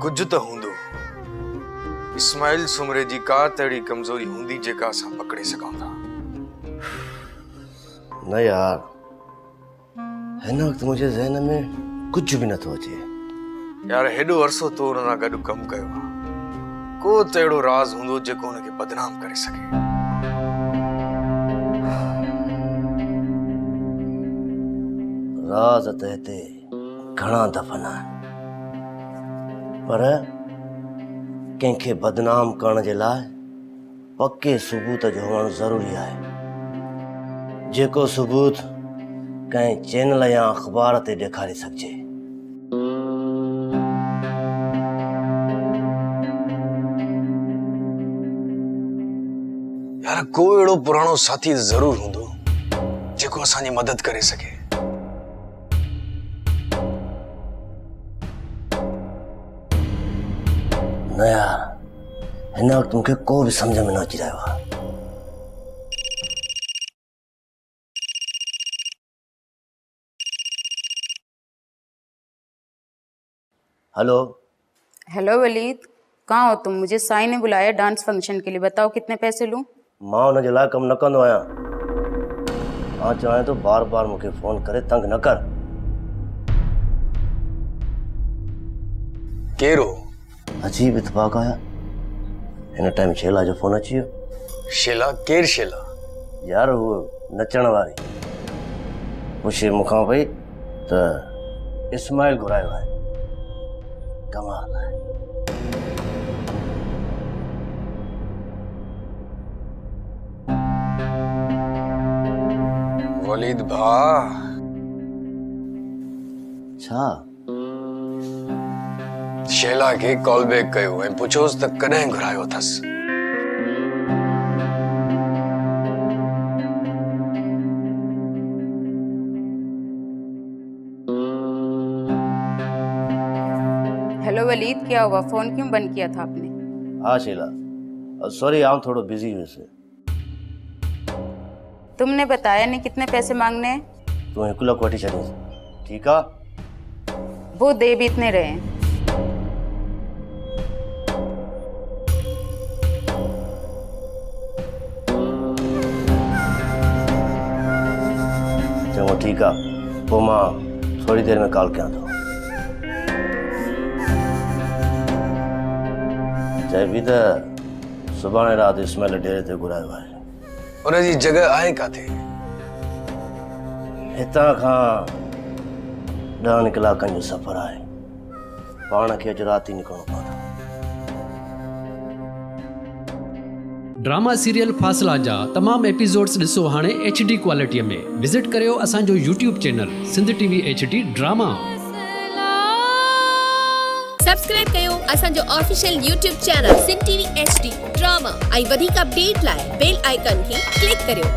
कुछ तो हूंदो। इस्माइल सुमरे जी का तड़ी कमजोरी हूंदी जेका असां पकड़े सघूं था। न यार, हिन वक्त मुझे ज़हन में कुछ भी नथो अचे। यार हेॾो अरसो तो हुन सां गॾु कमु कयो आहे, को त अहिड़ो राज़ हूंदो जेको हुनखे बदनाम करे सघे। राज़ त हिते घणा दफ़न आहिनि, पर कंहिंखे बदनाम करण जे लाइ पके सबूत जो हुअणु ज़रूरी आहे, जेको सबूत कंहिं चैनल या अख़बार ते ॾेखारे सघिजे। यार को अहिड़ो पुराणो साथी ज़रूर हूंदो जेको असांजी मदद करे सघे। न यार, हिन वक्त मूंखे को बि सम्झ में न अची रहियो आहे। हेलो हेलो वलीद, कहाँ हो तुम? मुझे साई ने बुलाया डांस फंक्शन के लिए, बताओ कितने पैसे लूं? मां हुन जे लाइ कमु न कंदो आहियां। मां चाहियां थो बार बार मूंखे फोन करे तंग न कर। केरो? अजीब इत्तेफाक आया, हिन टाइम शेला जो फोन अची वियो। शेला? केर शेला? यार वो नचण वारी पुछे मूंखां पई त इस्माइल घुरायो आहे। कमाल आहे। वलीद भा, छा? शेला खे कॉल बैक कयो ऐं पुछोसि त कॾहिं घुरायो अथसि। हेलो वलीद, क्या हुआ? फोन क्यों बंद किया था आपने? हाँ शीला, सॉरी आउं थोड़ो बिजी हुयुसि। तुमने बताया नहीं कितने पैसे मांगने हैं। तूं 1 लाख वठी छॾींसि, ठीकु आहे? वो दे भी इतने रहे हैं। चङो ठीकु आहे, पोइ मां थोरी देरि में कॉल कयां थो। चइबी त सुभाणे राति इस्माइल डेरे ते घुरायो आहे। उनजी जॻह आहे काथे? हितां खां 10 कलाकनि जो सफ़र आहे। पाण खे अॼु राति ई निकिरणो पवंदो। ड्रामा सीरियल फ़ासिला जा तमाम एपिसोड्स ॾिसो हाणे HD क्वालिटीअ में। विज़िट करियो असांजो YouTube channel Sindh TV HD drama. Subscribe कयो असांजो official YouTube channel Sindh TV HD drama ऐं वधीक अपडेट लाइ बेल आइकन खे क्लिक करियो।